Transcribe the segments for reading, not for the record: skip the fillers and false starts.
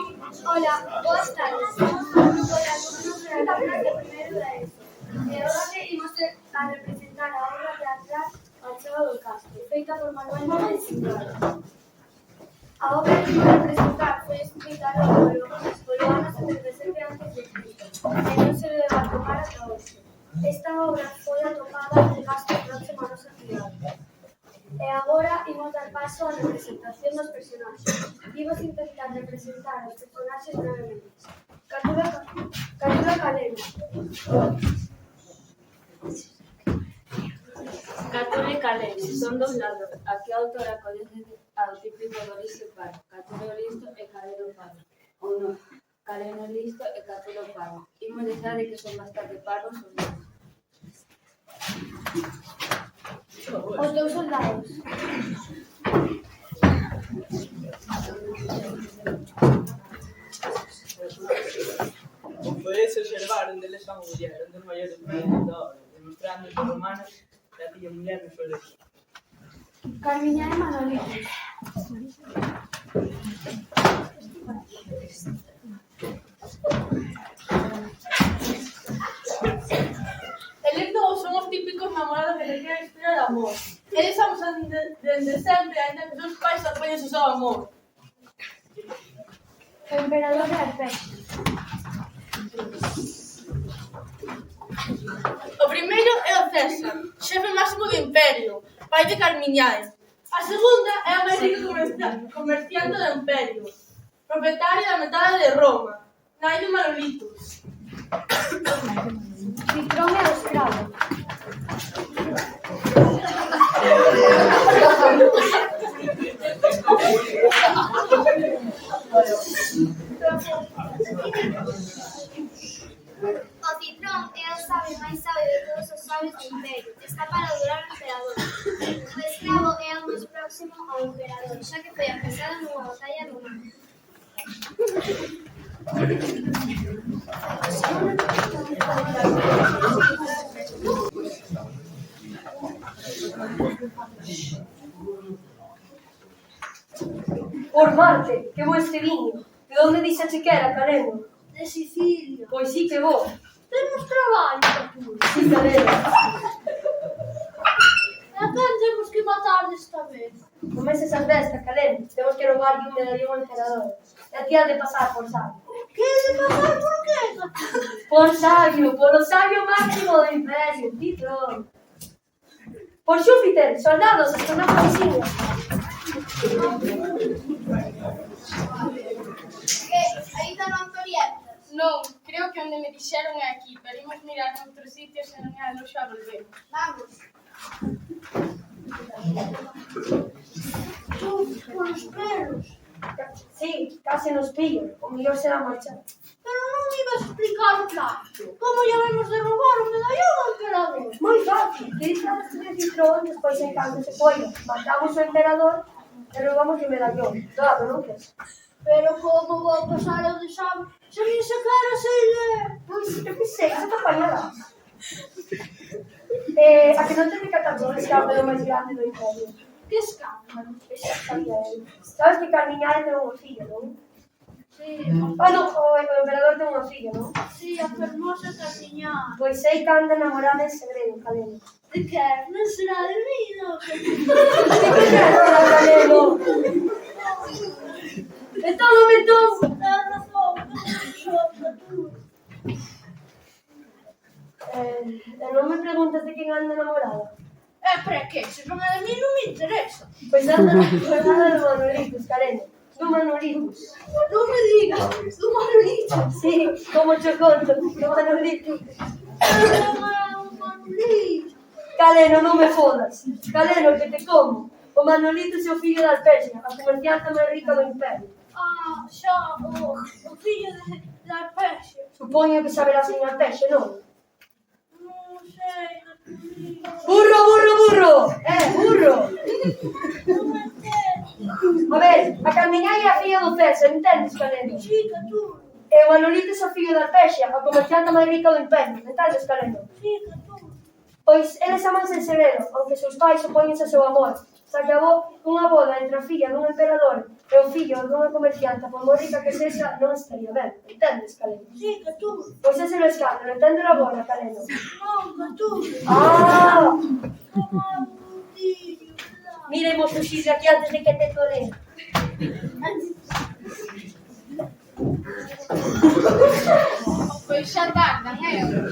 Hola, boas tardes. Somos alumnos da alumna de primeiro da ESO. E hoxe imos a representar a obra teatral A Chega do Castro, feita por Manuel Núñez Cintrón. A obra que imos representar foi escrita polo ano 77 a.C. e non se debe atopar ata hoxe. Esta obra foi atopada en Castro próximo a nosa cidade. E agora imos dar paso á representación dos personaxes. Imos intentar representar os personaxes brevemente. Catula Caleno. Catula e Caleno son dous lados. Aquí a autora coñece ao típico do listo e paro. Catula listo e Caleno paro. Ou non, Caleno listo e Catula paro. Imos deixar de que son bastante paros ou non. Os dous soldados. Como podedes observar, onde eles son muller, onde os maiores méritos da obra, demostrando que os romanos já tiñan muller no seu lexo. Carmiña e Manolito. Eles dous son os típicos namorados que te quedan historia de amor. Eles amosan desde sempre, ainda que seus pais apoyen o seu amor. O emperador de Arpecio. O primeiro é o César, xefe máximo do imperio, pai de Carmiñae. A segunda é a máis rica comerciante do imperio, propietaria da metade de Roma, nai de Manolitus. Citrón e o escravo. O Citrón é o sabio máis sabio de todos os sabios do imperio. Está para adorar ao emperador. O escravo é o máis próximo ao emperador, xa que foi apresado nunha batalla romana. Por Marte, que bo este viño. De onde dixache que era, Caleno? De Sicilia. Pois sí que bo. Temos traballo, Catula. Sí, Caleno. E a quen temos que matar desta vez? Comeces as desta, Caleno. Temos que robarlle un medallón ao emperador. E a ti has de pasar por sabio. Que de pasar por qué, Catula? Por sabio, polo sabio máximo do imperio, Citrón. Por Xúpiter, soldados, astronautas insignes. Ainda non te orientas? Non, creo que onde me dixeron é aquí, pero imos mirar noutros sitios e non é a luz xa volvemos. Vamos. Por os perros. Sí, case nos pillo. O mellor será marchar. Pero non me iba a explicar o plan. Como llamemos de roubar o medallón ao emperador? Moi fácil. Quitas de Citrón, despois en canto se poida. Matamos o emperador e roubamos o medallón. Claro, non queres? Pero como vou pasar o de exame se nin sequera sei ler? Pois, eu que sei, xa te apañarás. A que non te decatas o escándalo máis grande do imperio? Que escándalo? Esa sabía eu. Sabes que Carmiñae ten unha filla, non? Sí, Ah, non, o emperador ten unha filla, non? sí, a fermosa Carmiñá. Pois sei que anda namorada en segredo, Caleno. De que? Non será de mí, non? Caleno! Entón, Tens razón, Catula. E non me preguntas de quen anda namorada? Para que? Se non é de mí non me interesa. Pois anda namorada do Manolitos, Caleno. Do Manolitos. Non me digas, do Manolito. Sí, como cho conto, do Manolitos. Pero non é un Manolito. Caleno, non me fodas. Caleno, que te como. O Manolitos é o fillo da Alpesia, a comerciante máis rica do imperio. Ah, xa, o fillo de Arpecio. Supoño que saberás en Alpesia, non? Non sei, Catulina. Burro, burro, burro! Burro! Non entendo. A ver, a Carmiñae é a filla do César, entendes, Caleno? Sí, Catula. E o Manolitos é o fillo da Alpesia, a comerciante máis rica do imperio, entendes, Caleno? Sí, Catula. Pois eles amanse en segredo, aunque seus pais opóñense ao seu amor. Se acabou unha boda entre a filla dun emperador e o fillo dunha comercianta, por moi rica que sexa, non estaría ben. Entendes, Caleno? Sí, que tú. Pois ese é o escándalo, enténdelo agora, Caleno. Non, que tú. Ah! Como un tío. Mira, imos fuxir de aquí antes de que te tolen. Pois xa tardan,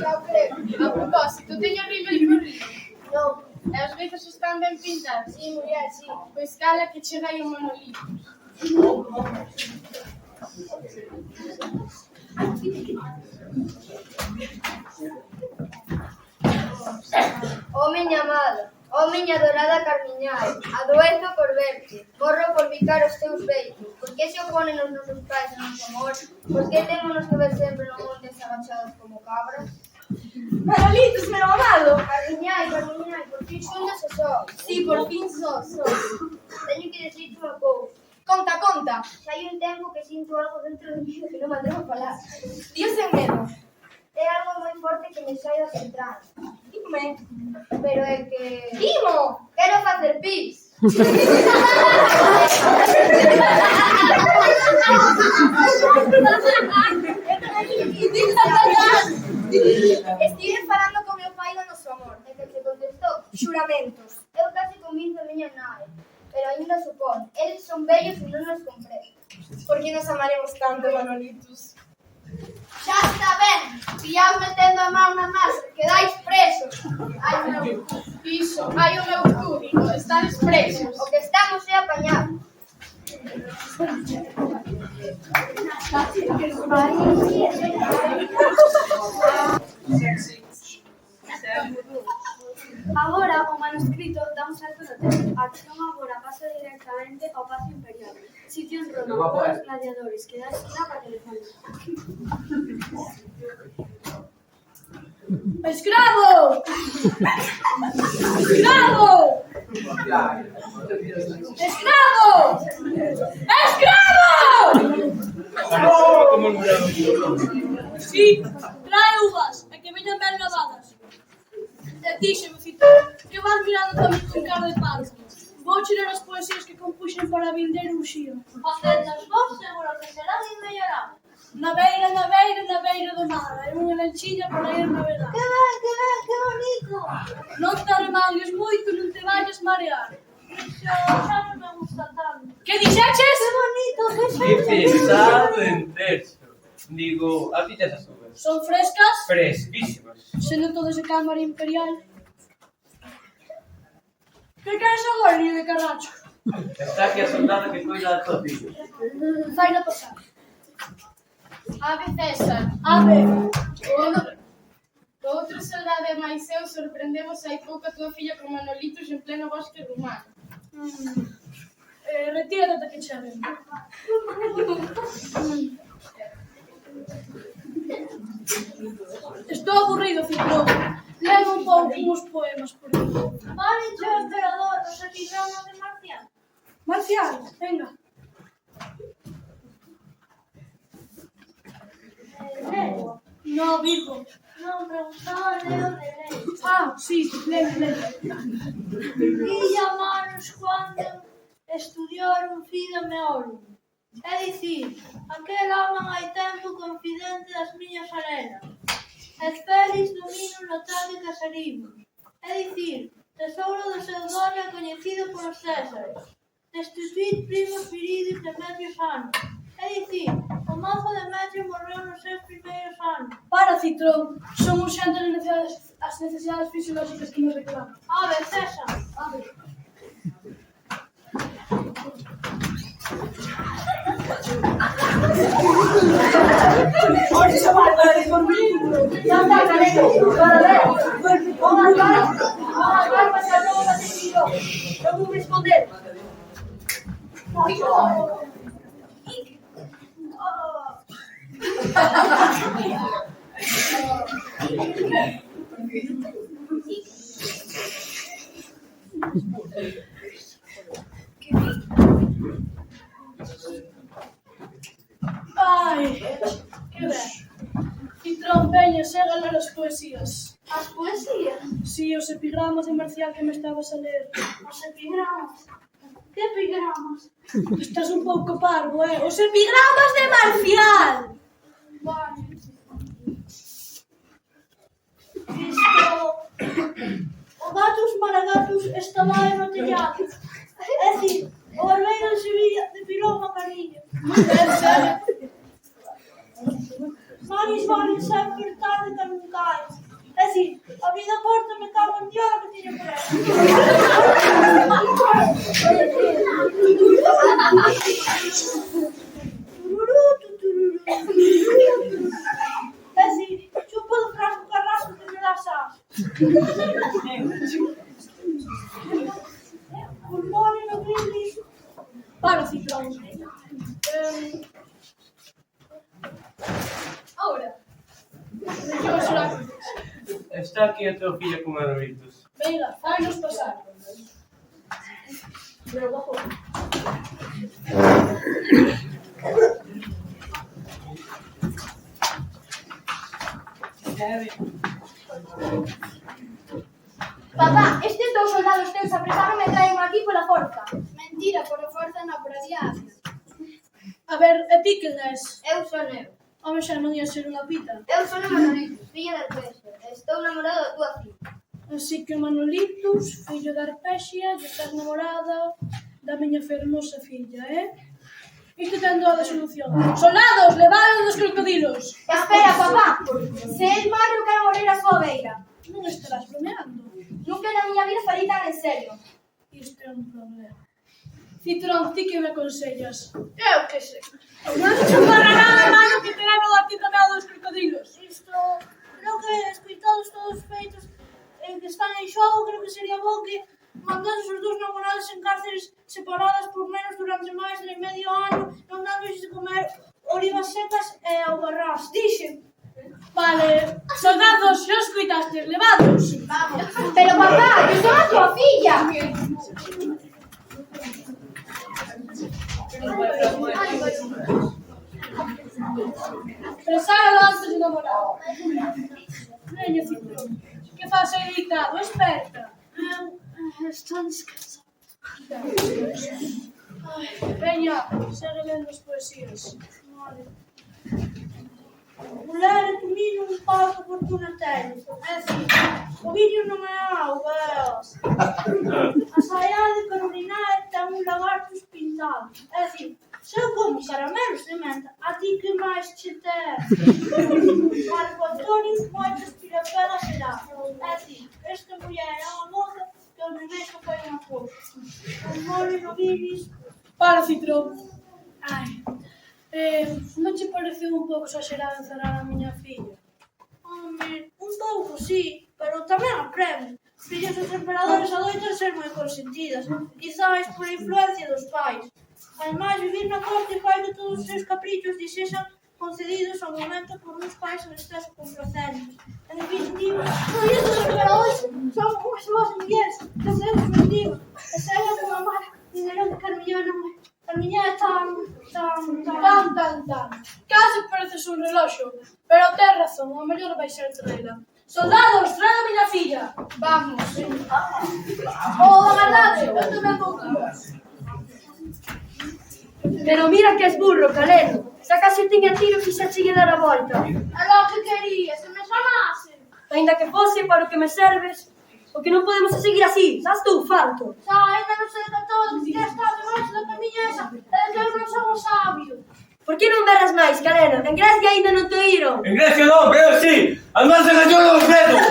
Xa o creo. A propósito, teño rímel por río. Non. E os beizos están ben pintados. Sí, muller, sí. Pois cala que chega aí un monolito. Oh miña amada, oh miña dorada Carmiñai, adoezo por verte, morro por bicar os teus beitos. Por que se oponen os nosos pais ao noso amor? Por que témonos que ver sempre no monte agachados como cabras? Manolitos, meu amado. Carmiñai, por fin xuntas e só. Sí, por fin sos. Teño que decirte unha cousa. Conta, conta. Xa hai un tempo que sinto algo dentro de mí que non me atrevo a falar. Dios en medo. É algo moi forte que me sai das entrañas. Dime. Pero é que... Dimo. Quero facer pis. Estive falando con meu pai do noso amor. E que te contestou. Xuramentos. Eu casi convinzo a miña nai, pero aínda supón. Eles son vellos e non nos comprenden. Por que nos amaremos tanto, Manolitos? Xa está ben, pillaos metendo a mão na masa, quedais presos. Ai, o meu piso, ai, o meu cúbico, estades presos. O que estamos é apañados. Agora o manuscrito dá un salto no tempo. A acción agora pasa directamente ao Pazo Imperial, sitio en Roma con os gladiadores que dá esquina para Telefónica. Escravo! Escravo! Escravo! Escravo! Sí, trae uvas, e que veñan ben lavadas. E díxeme, Cito, que vas mirando tamén con cara de panza. Vou ler as poesías que compuxen para vindeiro uxío. Facedas vos, seguro que serán inmellorables. Na beira do mar, hai unha lanchiña para ir navegar. Que bonito! Non te arremangues moito, non te vayas marear. Xa non me gusta tanto. Que dixeches? Que bonito, Que pesado en texto. Digo, a ti te as uvas. Son frescas, Fresquísimas. sendo todo ese cámara imperial. Que queres agora, niño de Carracho? Está aquí a soldado que cuida da cocina. Faina pasar. Ave César, Ave, o outro soldado e máis eu sorprendemos hai pouco a tua filla con Manolitos en pleno bosque romano. retírate ata que cheguen. Estou aburrido, Cito. Leva un pouco uns poemas por aí. Vale, che, emperador, nos equilibramos de Marcial. Marcial, venga. No, Virgo. Non, preguntaba Leo de Ley. Ah, sí, len. Villa Manos cando estudiaron Fida Meorum. É dicir, aquel home hai tempo confidente das miñas arenas. Et felis domino local de casarimos. É dicir, tesouro do seu dono coñecido polos Césares. Destituid primo Firidio de medios anos. É dicir, o mozo de Metrio morreu nos seus primeiros anos. Para, Citrón. Son urxentes as necesidades fisiológicas que nos reclaman. Ave, César. Ave. Ya está, Caleno. Para ver. Pon as barbas e logo vai ter yo. Eu vou responder. Ai, que ben. Citrón, veña, segan as poesías. As poesías. Si, os epigramas de Marcial que me estabas a ler. Os epigramas. Que epigramas? Estás un pouco parvo, Os epigramas de Marcial! Vale. O gatus maragatus estaba no tellado. É dicir, o barbeiro de Sevilla depilou unha carilla. Manis, sempre tarde que non cae. É dicir, a vida corta me cago en diola que tiña por aí. É dicir, chupo do frasco carrasco que me dá sas. Pulmone no brindis. Para, Citrón. Ahora, De que vas orar? Está aquí a tua filla con Manolitos. Venga, fainos pasar. Pero bajo. Papá, estes dous soldados teus apretaron e traen aquí pola forza. Mentira, por a forza non, por a diaria. A ver, e ti quen és? Eu son eu. Home, xa non ia ser unha pita. Eu son a Manolitos, filla de Arpesia. Estou namorado da tua filla. Así que Manolitos, fillo de Arpesia, e estás namorada da miña fermosa filla, Isto ten doa de solución. Soldados, levado dos crocodilos! Espera, papá. Se el mar non quero morir a súa beira. Non estarás bromeando. Nunca na miña vida falei tan en serio. Isto é un problema. Citrón, ti que me aconsellas? eu que sei. Non se chupará nada, mano, que terá no darte tamén dos crocodilos. Isto, creo que escoitados todos os feitos que están en xogo, creo que sería bo que mandades os dous namorados en cárceres separadas por menos durante máis de medio ano, non dándoles de comer olivas secas e albarrás. Dixen. Vale, soldados, xa os coitaste, levados. Vamos. Pero papá, que son a tua filla. Pensáalo antes de namorar. Veña, Citrón, que faz aí deitado, esperta. Estou descansada. Veña, segue lendo as poesías. Mulher e tu niño un pau que fortuna tenes. É así, o vídeo non é auga, é os. A saia de Carolina ten un lagarto espintado. É así, se eu como caramelos de menta, a ti que máis che ten? Marco Antonio, moitas pirapelas será. É así, esta muller é unha moza que o nenén que foi unha cousa. O mole no vivis. Para, Citrón. Ai, non che pareceu un pouco exagerado encerrar a miña filla? Home, un pouco, sí, pero tamén aprende. Fillas dos emperadores adoitan ser moi consentidas, quizáis por influencia dos pais. Ademais, vivir na corte fai que todos os seus caprichos lle sexan concedidos ao momento por uns pais en exceso complacentes. En definitiva, fillas dos emperadores son unhas boas mulleres que se os bendigo. E se ela como amar, dinerón que Carmillón non é. Carmillón é tan... Case pareces un reloxo, pero tes razón, o mellor vai ser traela. Soldados, trae a miña filla. Vamos. Oh, verdade, eu tamén vou con vos. Pero mira que es burro, Caleno. Xa case tiña tiro que xa chegue dar a volta. É lo que quería, se me chamase. Ainda que fose para o que me serves, o que non podemos seguir así, xa estou farto. Xa, ainda non sei de todo que estás debaixo da camiña esa, é que eu non somos sabios. Por que non berras máis, Caleno? En Grecia ainda non te oíron. En Grecia non, pero sí. Además se cayó los dedos.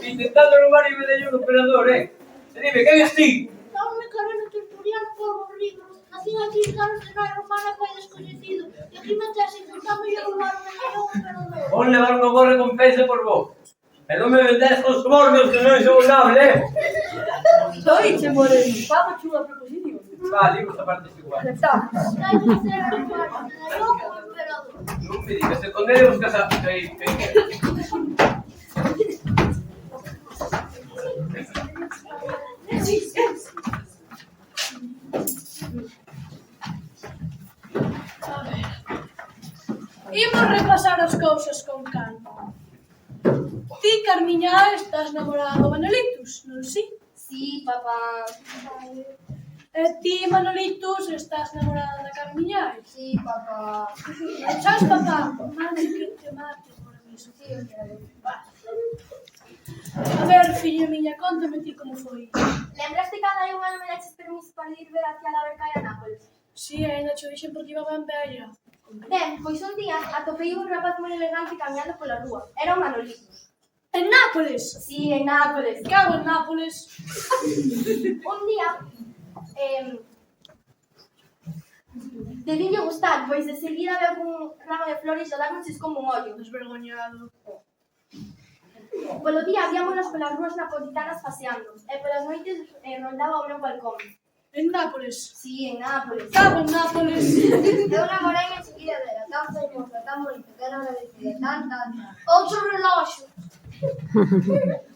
Intentando robar y medallón operador, Se dime, ¿qué eres ti? Dáme Careno Tertuliano por os libros. Nacín aquí en Carlos de Noia Romana foi descoñecido. E aquí me tes intentando ir roubar un medallón operador. Vos levar unha boa recompensa por vos. E non me vendes os sobornos que non é sobornable, Oiche, Moreno, fago unha proposición. Vale, digo esta parte igual. Aceptamos. Hai que ser a roubar un medallón como emperador. Non me digas, con él hemos casado. Imos repasar as cousas con calma. Carmiña, estás namorada do Manolitos, non si? Sí, papá. E ti, Manolitos, estás namorada da Carmiña? Sí, papá. Sabes, papá? Mande que te mate por mismo. Sí, eu quero. A ver, filla miña, contame ti como foi. Lembraste cando hai un ano me daches permiso para ir ver a tía da Berca a Nápoles? Si, ainda cho dixen porque iba ben bella. Ben, pois un día atopei un rapaz moi elegante camiñando pola rúa. Era o Manolitos. En Nápoles? Sí, en Nápoles. Cago en Nápoles. Un día, debinlle gustar, pois de seguida veo cun ramo de flores a darnos como un ollo. Desvergoñado. Polo día víamonos polas rúas napolitanas paseando, e polas noites rondaba o meu balcón. En Nápoles? Sí, en Nápoles. Cago en Nápoles. Eu namorei en seguida dela, tan fermosa, tan bonita, tan agradecida, tan. Outro reloxo.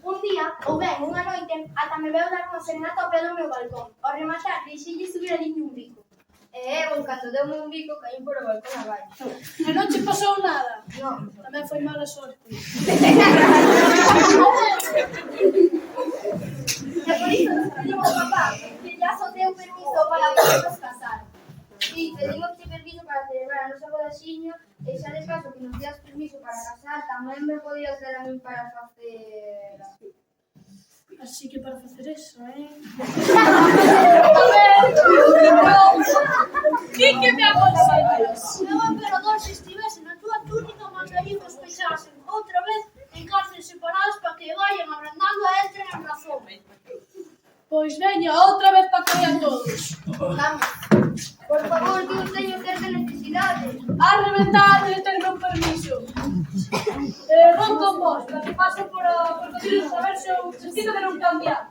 Un día, ou ben, unha noite, ata me veu dar unha serenata ao pé do meu balcón. Ao rematar, deixei subir a liña un bico. E eu, cando deu-me un bico, caí por o balcón abaixo. E non che pasou nada? Non. Tamén foi mala sorte. E por iso nos pedimos ao papá, que ya só deu permiso para podernos casar. Sí, pedimos permiso para celebrar a nosa bodaxiña e xa descaso que nos días permiso para casar, tamén me podías dar a min para facer así. Así que para facer eso, Ti que me aconsellas? Se o emperador se estivese na túa túnica, mandaría que os pechasen outra vez en cárceles separadas para que vayan abrandando e entren en razón. Pois veña, outra vez para que a todos. Vamos. Por favor, que eu teño certa necesidade. A reventar de ter meu permiso. Vou con vos, para que pasen por conseguir saber se o destino de non cambiar.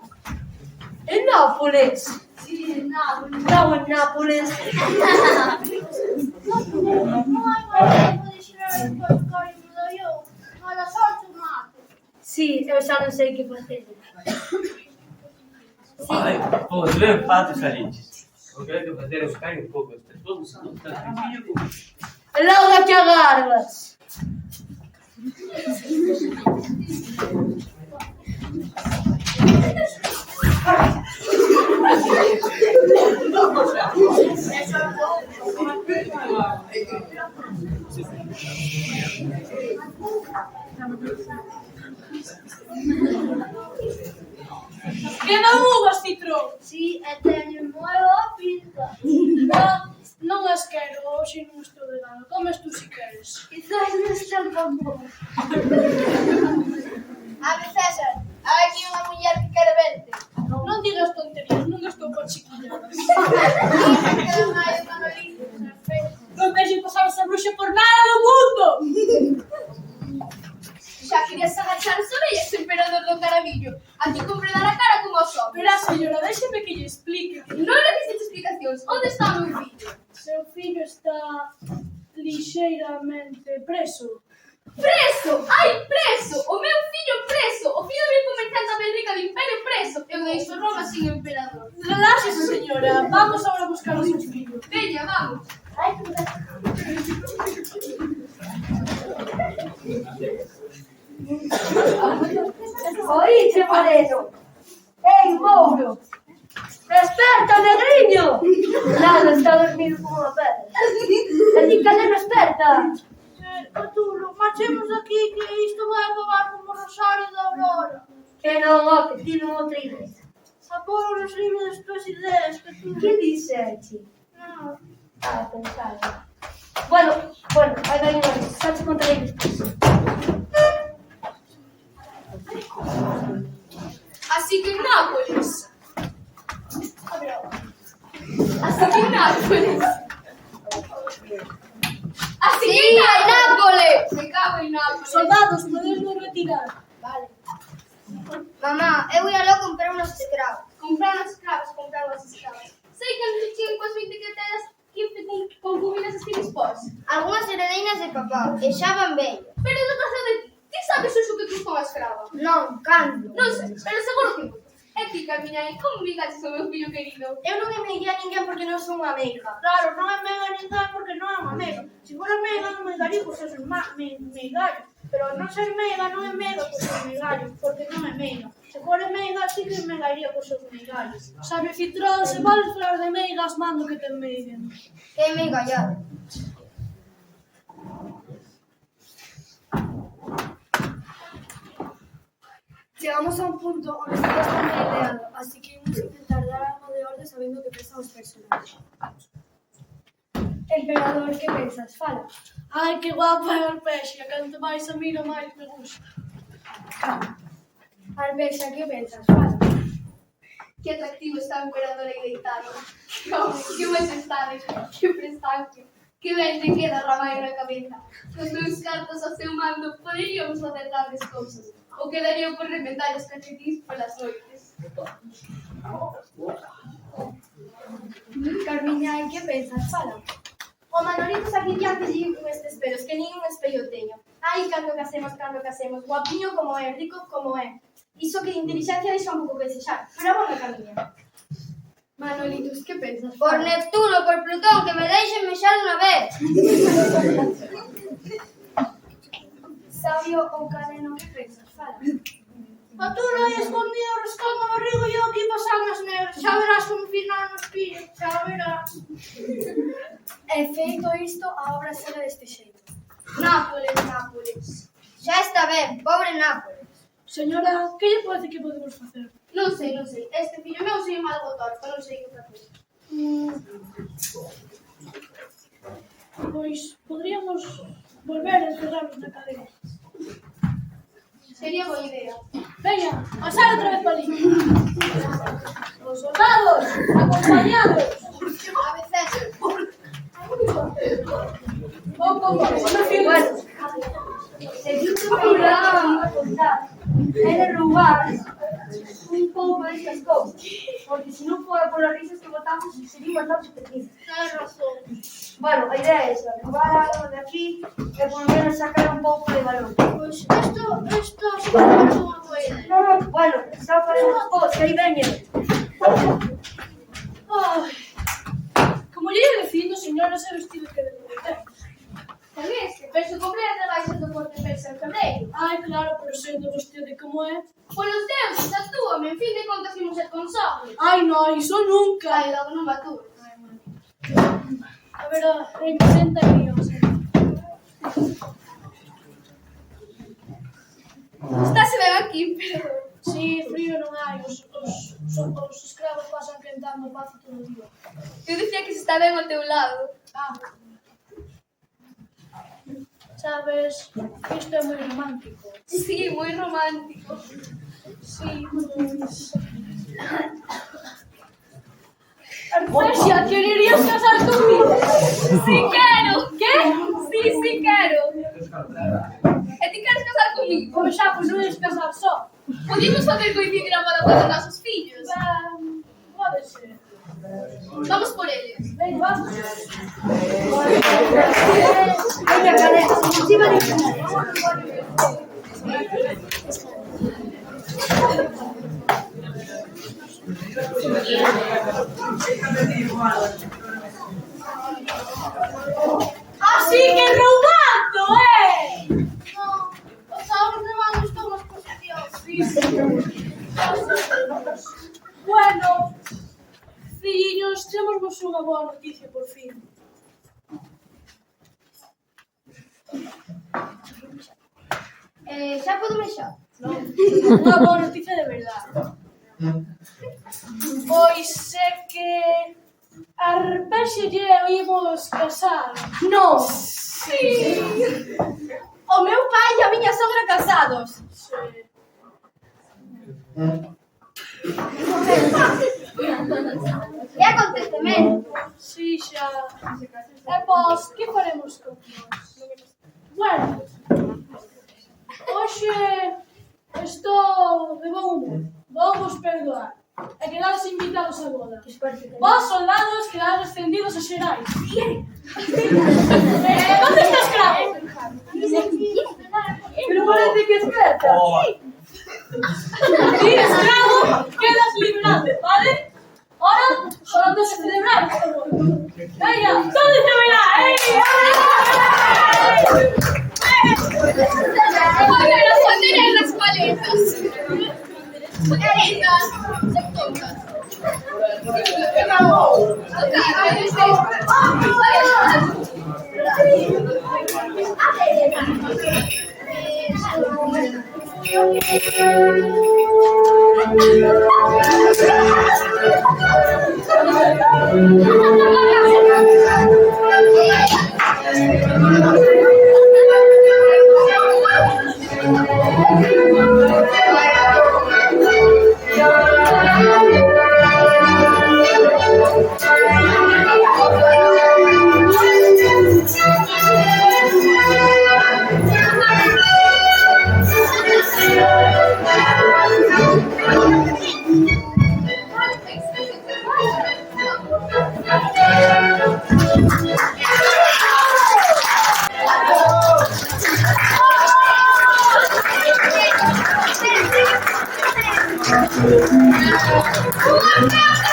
En Nápoles? Sí, en Nápoles. Cago en Nápoles. Non hai máis de xirar as cousas que me dou eu. Mala sorte, mate. Sí, eu xa non sei que facer. Ai, pô, ben fato, Saliches. O que hai que facer é buscar un pouco este todo, se non está sencillo como... Logo que agarras. Que non uvas, Citrón? Si, e teño moi boa pinta. Non as quero, hoxe non estou de nada. Comes tú si queres. Quizás non está pouco. A ver, César, hai aquí unha muller que quere verte. Non digas tonterías, non estou con chiquilladas. Que non hai un Manolito, Non deixes pasar esa bruxa por nada do mundo! xa querías agachar as orellas, emperador do Carabillo. Aquí compre dar a cara como os homes. Verá, señora, déxeme que lle explique. Non necesito explicacións. Onde está o meu fillo? Seu fillo está lixeiramente preso. Preso! Ai, preso! O meu fillo preso! O fillo do comerciante máis rica do imperio preso! Eu deixo Roma sin emperador. Reláxese, señora. Vamos ahora a buscar o seu fillo. Veña, vamos. Ai, que Oíche, Moreno. Ei, Mouro. Desperta, negriño. Nada, está dormido como unha pedra. E ti cale non desperta. Arturo, marchemos aquí que isto vai acabar como Rosario da Aurora. Que non, ó, que ti non outra igreja. Apolo nos libros das tuas ideas que tú... Que dixeche? Non. Ah, pensaba. Bueno, aí vai unha vez. Xa te contarei despois. Así que en Nápoles. Así que en Nápoles. Así que en Nápoles. Me cago en Nápoles. Soldados, podemos retirar. Vale. Mamá, eu ia logo comprar unos escravos. Comprar unos escravas. Sei que non chegan coas 20 que tedas 15 concubinas así dispós. Algunhas heredeinas de papá, e xa van bellas. Pero non pasou de ti. Ti sabes o que custa unha escrava? Non, cando? Non sei, pero seguro que custa. E ti, Carmiña, como ligaches ao meu fillo querido? Eu non me guía a ninguén porque non son unha meiga. Claro, non é meiga ninguén porque non é unha meiga. Se fora meiga non me daría, pois é un meigallo. Pero non ser meiga non é meiga por ser meigallo, porque non é meiga. Se fore meiga, sí que meigaría por seus meigallos. Sabe Fitrón, se vales falar de meigas, mando que te meiguen. Que me engallado. Llegamos a un punto onde todo está moi ideado, así que imos intentar dar algo de orde sabendo que pensan os personaxes. Emperador, que pensas? Fala. Ai, que guapa é Arpexia, canto máis a miro, máis me gusta. Arpexia, que pensas? Fala. Que atractivo está o emperador aí deitado. Que majestade, que prestante. Que ben te queda Ramaio na cabeza. Cos meus cartos ao seu mando poderíamos facer grandes cousas. Ou quedaría por reventar os cachetís polas noites. Carmiña, e que pensas? Fala. O Manolito aquí diante lle con estes pelos, que nin un espello teño. Ai, cando casemos, guapiño como é, rico como é. Iso que de inteligencia deixa un pouco que desexar, pero vamos na camiña. Manolitos, que pensas? Por Fala. Neptuno, por Plutón, que me deixen mexar unha vez. Sabio ou Caleno, que pensas? Fala. Faturo aí escondido, rascando o barrigo e eu aquí pasando as negras. Xa verás como final nos pillo, xa verás. E feito isto, a obra será deste xeito. Nápoles, Nápoles. Xa está ben, pobre Nápoles. Señora, que lle parece que podemos facer? Non sei. Este fillo meu sei mal botor, pero non sei que facer. Pois podríamos volver a encerrarnos na cadena. Sería boa idea. Veña, pasar outra vez para ali. Os soldados, acompañados. A veces. Bueno, seguinte programa a contar é de roubar un pouco destas cousas, porque se non fora polas risas que botamos, sería bastante pequeno. Tens razón. Bueno, a idea é esa, roubar algo de aquí e por lo menos sacar un pouco de valor. Pois isto sí que parece unha boa idea. No, bueno, está facendo post, que aí veñen. Ai, como lle ia dicindo, señora, ese vestido que debe de ter. Tamén, se penso comprar debaixo do corte pensa o cabreiro. Ai, claro, pero sendo vostede como é. Polos deuses, actúame, en fin de contas imos ser consobles. Ai, non, iso nunca. Ai, logo non maturo. A ver, representa aí, o sea. Estáse ben aquí, pero... Si, frío non hai, os escravos pasan quentando o pazo todo o día. Eu dicía que se está ben ao teu lado. Ah. Sabes, isto é moi romántico. Sí, moi romántico. Sí, pois... Arpexia, quererías casar comigo? Sí, quero! Que? Sí, quero! E ti queres casar comigo? Pois xa, pois non ides casar só. Podíamos facer coincidir a boda con os nosos fillos. Pode ser. Vamos por eles. Ven, vamos. Veña, cadena, encima de Así que roubando, Non, os ahorros de mano están nas posicións. Bueno, filliños, temos unha boa noticia por fin. Xa podo mexar? Unha boa noticia de verdade. Pois é que Arpexia e eu ímos casar. Non, Sí. o meu pai e a miña sogra casados. Sí. Que acontecemento? Sí, xa. E pois, que faremos con nós? Bueno, hoxe estou de bon humor. Vamos perdoar. E quedades invitados a boda. Vos, soldados, quedades ascendidos a xerais. Onde está escravo? Pero parece que es cerca. Ti, escravo, quedas liberado, vale? Ahora, solo antes de celebrar esta boda. Venga, todos a bailar, Thank you.